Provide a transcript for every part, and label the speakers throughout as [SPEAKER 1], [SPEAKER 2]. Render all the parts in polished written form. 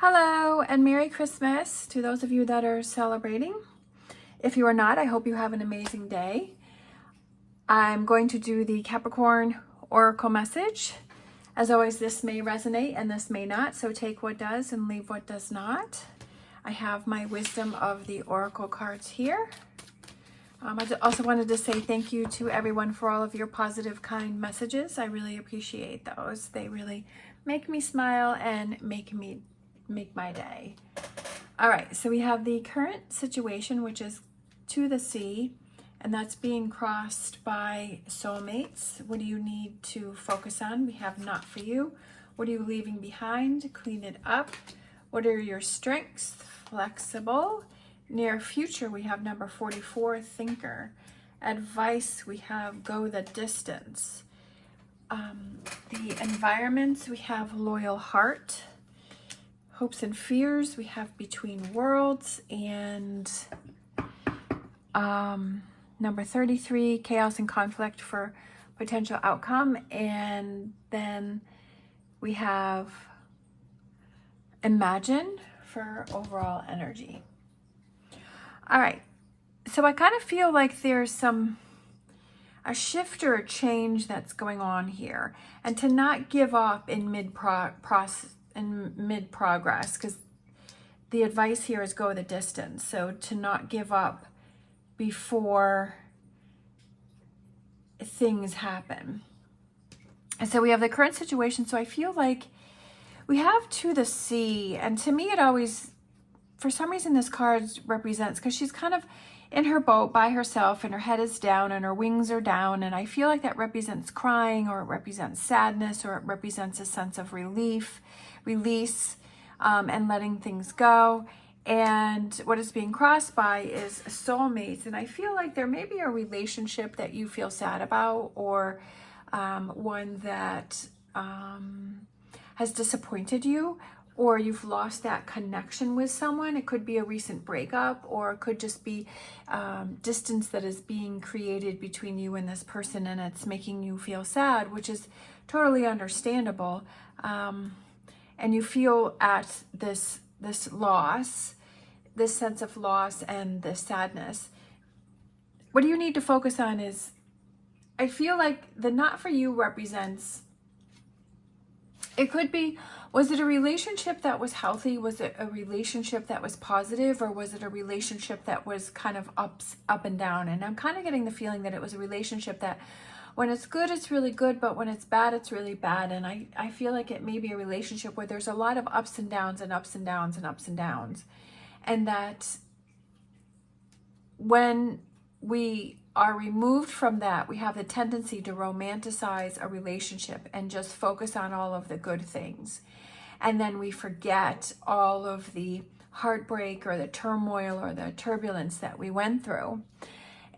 [SPEAKER 1] Hello and Merry Christmas to those of you that are celebrating. If you are not, I hope you have an amazing day. I'm going to do the Capricorn Oracle message. As always, this may resonate and this may not, so take what does and leave what does not. I have my Wisdom of the Oracle cards here. I also wanted to say thank you to everyone for all of your positive, kind messages. I really appreciate those. They really make me smile and make my day. All right, so we have the current situation, which is to the sea, and that's being crossed by soulmates. What do you need to focus on? We have not for you. What are you leaving behind? Clean it up. What are your strengths? Flexible. Near future, we have number 44, thinker. Advice, we have go the distance. The environments, we have loyal heart. Hopes and fears, we have between worlds, and number 33, chaos and conflict for potential outcome. And then we have imagine for overall energy. All right, so I kind of feel like there's a shift or a change that's going on here, and to not give up in mid-progress, because the advice here is go the distance. So to not give up before things happen. And so we have the current situation. So I feel like we have to the sea, and to me it always, for some reason, this card represents, because she's kind of in her boat by herself and her head is down and her wings are down, and I feel like that represents crying, or it represents sadness, or it represents a sense of release, and letting things go. And what is being crossed by is soulmates, and I feel like there may be a relationship that you feel sad about, or one that has disappointed you, or you've lost that connection with someone. It could be a recent breakup, or it could just be distance that is being created between you and this person, and it's making you feel sad, which is totally understandable. And you feel at this loss, this sense of loss and this sadness. What do you need to focus on is, I feel like the not for you represents, it could be, was it a relationship that was healthy? Was it a relationship that was positive? Or was it a relationship that was kind of up and down? And I'm kind of getting the feeling that it was a relationship that when it's good, it's really good, but when it's bad, it's really bad. And I feel like it may be a relationship where there's a lot of ups and downs and ups and downs and ups and downs. And that when we are removed from that, we have the tendency to romanticize a relationship and just focus on all of the good things. And then we forget all of the heartbreak or the turmoil or the turbulence that we went through.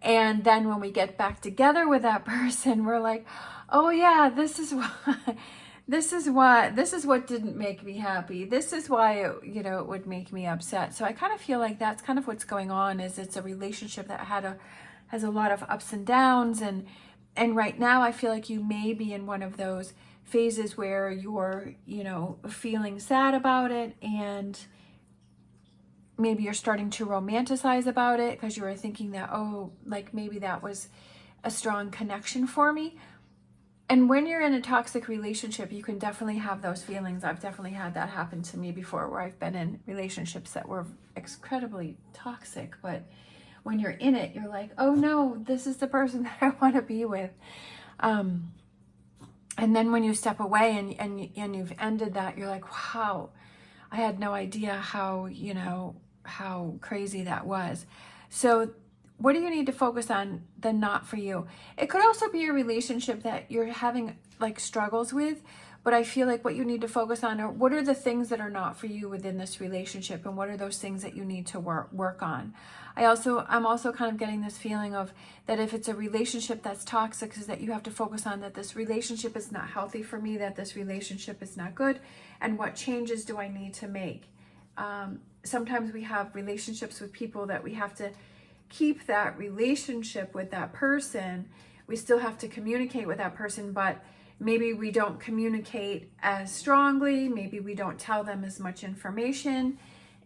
[SPEAKER 1] And then when we get back together with that person, we're like, oh yeah, this is what didn't make me happy. This is why it would make me upset. So I kind of feel like that's kind of what's going on, is it's a relationship that has a lot of ups and downs, and right now I feel like you may be in one of those phases where you're, feeling sad about it, and maybe you're starting to romanticize about it because you were thinking that, oh, like maybe that was a strong connection for me. And when you're in a toxic relationship, you can definitely have those feelings. I've definitely had that happen to me before, where I've been in relationships that were incredibly toxic, but when you're in it, you're like, oh no, this is the person that I want to be with. And then when you step away and you've ended that, you're like, wow, I had no idea how crazy that was. So what do you need to focus on? The not for you. It could also be a relationship that you're having like struggles with, but I feel like what you need to focus on are, what are the things that are not for you within this relationship, and what are those things that you need to work on. I'm also kind of getting this feeling of that if it's a relationship that's toxic, is that you have to focus on that this relationship is not healthy for me, that this relationship is not good, and what changes do I need to make. Sometimes we have relationships with people that we have to keep that relationship with that person. We still have to communicate with that person, but maybe we don't communicate as strongly, maybe we don't tell them as much information,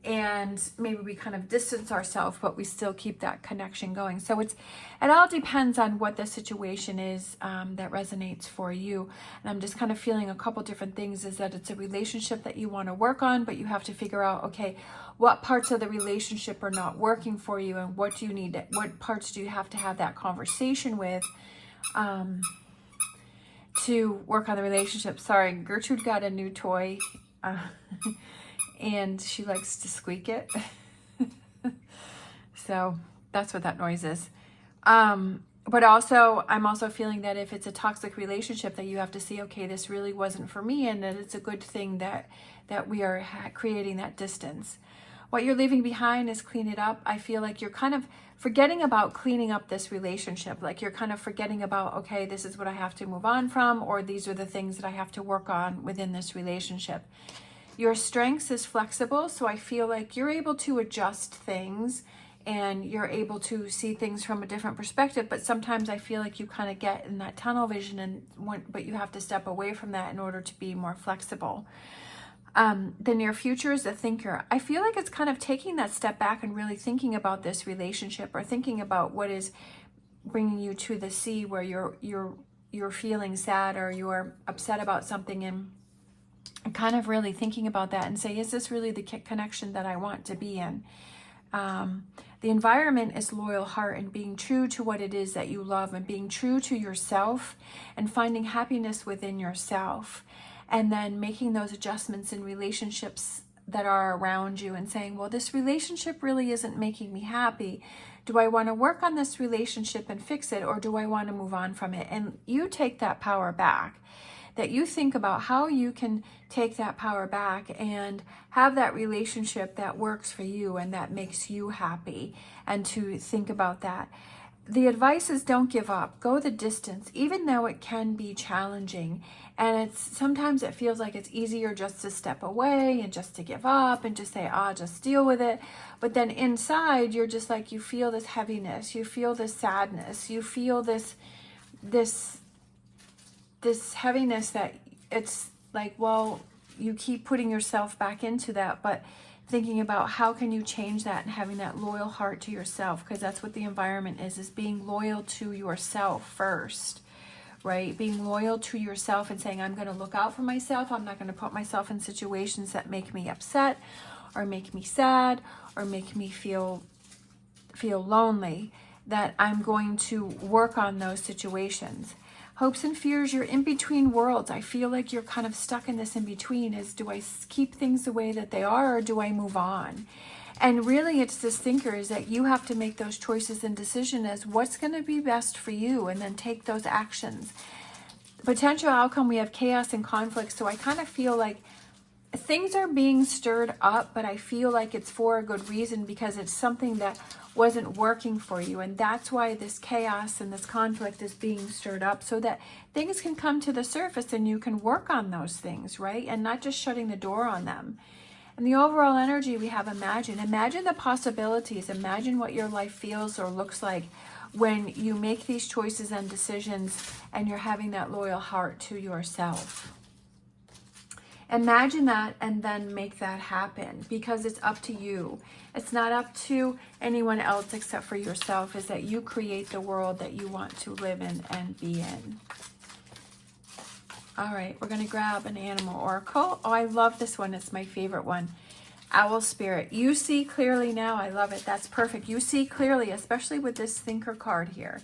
[SPEAKER 1] and maybe we kind of distance ourselves, but we still keep that connection going. So it all depends on what the situation is that resonates for you. And I'm just kind of feeling a couple different things, is that it's a relationship that you want to work on, but you have to figure out, okay, what parts of the relationship are not working for you, and what do you need, what parts do you have to have that conversation with to work on the relationship. Sorry, Gertrude got a new toy. And she likes to squeak it. So that's what that noise is. But also, I'm also feeling that if it's a toxic relationship, that you have to see, okay, this really wasn't for me, and that it's a good thing that we are creating that distance. What you're leaving behind is clean it up. I feel like you're kind of forgetting about cleaning up this relationship. Like you're kind of forgetting about, okay, this is what I have to move on from, or these are the things that I have to work on within this relationship. Your strengths is flexible, so I feel like you're able to adjust things and you're able to see things from a different perspective, but sometimes I feel like you kind of get in that tunnel vision, but you have to step away from that in order to be more flexible. The near future is the thinker. I feel like it's kind of taking that step back and really thinking about this relationship, or thinking about what is bringing you to the sea, where you're feeling sad or you're upset about something, and kind of really thinking about that and say, is this really the connection that I want to be in? The environment is loyal heart, and being true to what it is that you love, and being true to yourself, and finding happiness within yourself, and then making those adjustments in relationships that are around you, and saying, well, this relationship really isn't making me happy. Do I want to work on this relationship and fix it, or do I want to move on from it? And you take that power back. That you think about how you can take that power back and have that relationship that works for you and that makes you happy, and to think about that. The advice is, don't give up. Go the distance, even though it can be challenging. And sometimes it feels like it's easier just to step away and just to give up and just say, just deal with it. But then inside, you're just like, you feel this heaviness, you feel this sadness, you feel this heaviness, that it's like, well, you keep putting yourself back into that, but thinking about how can you change that, and having that loyal heart to yourself, because that's what the environment is being loyal to yourself first, right? Being loyal to yourself and saying, I'm going to look out for myself. I'm not going to put myself in situations that make me upset or make me sad or make me feel lonely, that I'm going to work on those situations. Hopes and fears, you're in between worlds. I feel like you're kind of stuck in this in between. Do I keep things the way that they are, or do I move on? And really, it's this thinker, is that you have to make those choices and decision as what's going to be best for you, and then take those actions. Potential outcome, we have chaos and conflict. So I kind of feel like things are being stirred up, but I feel like it's for a good reason, because it's something that wasn't working for you. And that's why this chaos and this conflict is being stirred up, so that things can come to the surface and you can work on those things, right? And not just shutting the door on them. And the overall energy, we have imagine. Imagine the possibilities. Imagine what your life feels or looks like when you make these choices and decisions and you're having that loyal heart to yourself. Imagine that and then make that happen, because it's up to you. It's not up to anyone else except for yourself. Is that you create the world that you want to live in and be in. All right, we're going to grab an animal oracle. Oh, I love this one. It's my favorite one. Owl spirit. You see clearly now. I love it. That's perfect. You see clearly, especially with this thinker card here.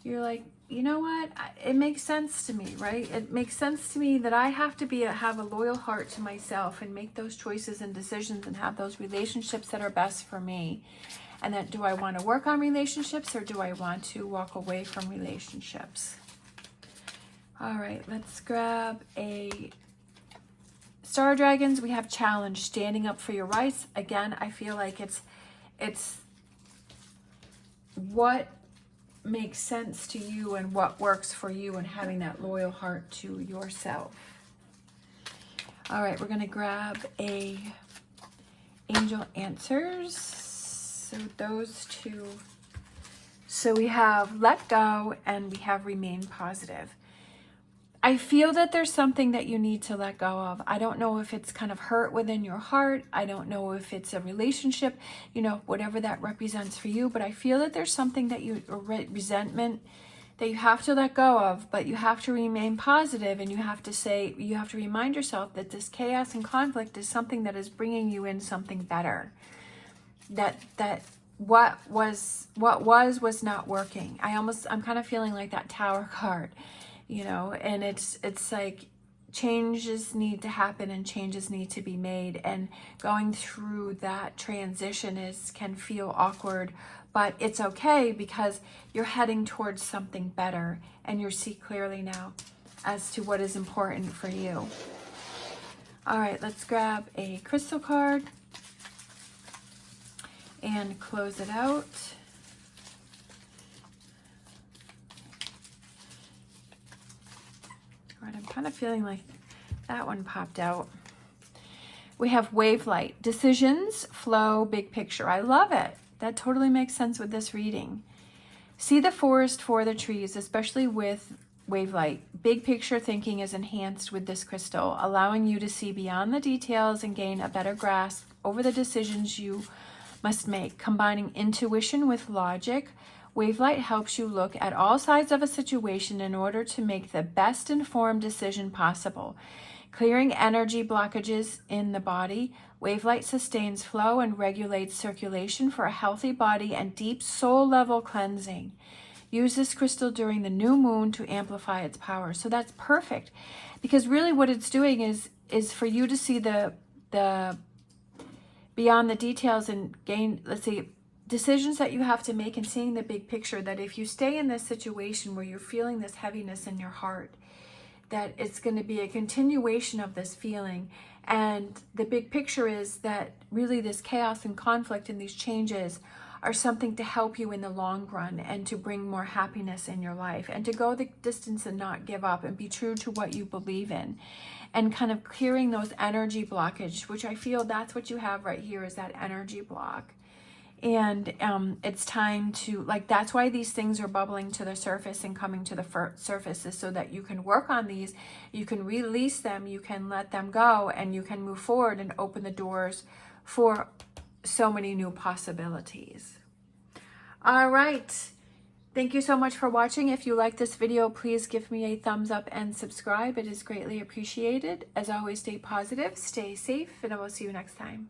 [SPEAKER 1] You're like, you know what? It makes sense to me, right? It makes sense to me that I have to have a loyal heart to myself and make those choices and decisions and have those relationships that are best for me. And that, do I want to work on relationships, or do I want to walk away from relationships? All right, let's grab a Star Dragons. We have challenge, standing up for your rights. Again, I feel like it's what makes sense to you and what works for you, and having that loyal heart to yourself. All right, we're going to grab a angel answers. So those two. So we have let go and we have remain positive. I feel that there's something that you need to let go of. I don't know if it's kind of hurt within your heart. I don't know if it's a relationship, you know, whatever that represents for you. But I feel that there's something that you, resentment, that you have to let go of, but you have to remain positive, and you have to say, you have to remind yourself that this chaos and conflict is something that is bringing you in something better. That what was not working. I'm kind of feeling like that Tower card, you know, and it's like changes need to happen and changes need to be made, and going through that transition can feel awkward, but it's okay because you're heading towards something better, and you see clearly now as to what is important for you. All right, let's grab a crystal card and close it out. All right, I'm kind of feeling like that one popped out. We have wave light, decisions, flow, big picture. I love it. That totally makes sense with this reading. See the forest for the trees, especially with wave light. Big picture thinking is enhanced with this crystal, allowing you to see beyond the details and gain a better grasp over the decisions you must make. Combining intuition with logic, Wavelight helps you look at all sides of a situation in order to make the best informed decision possible. Clearing energy blockages in the body, Wavelight sustains flow and regulates circulation for a healthy body and deep soul level cleansing. Use this crystal during the new moon to amplify its power. So that's perfect, because really what it's doing is for you to see the beyond the details and gain, let's see, decisions that you have to make, and seeing the big picture, that if you stay in this situation where you're feeling this heaviness in your heart, that it's going to be a continuation of this feeling. And the big picture is that really this chaos and conflict and these changes are something to help you in the long run, and to bring more happiness in your life, and to go the distance and not give up, and be true to what you believe in, and kind of clearing those energy blockage, which I feel that's what you have right here, is that energy block. And it's time to, like, that's why these things are bubbling to the surface and coming to the surface, is so that you can work on these, you can release them, you can let them go, and you can move forward and open the doors for so many new possibilities. All right. Thank you so much for watching. If you like this video, please give me a thumbs up and subscribe. It is greatly appreciated. As always, stay positive, stay safe, and I will see you next time.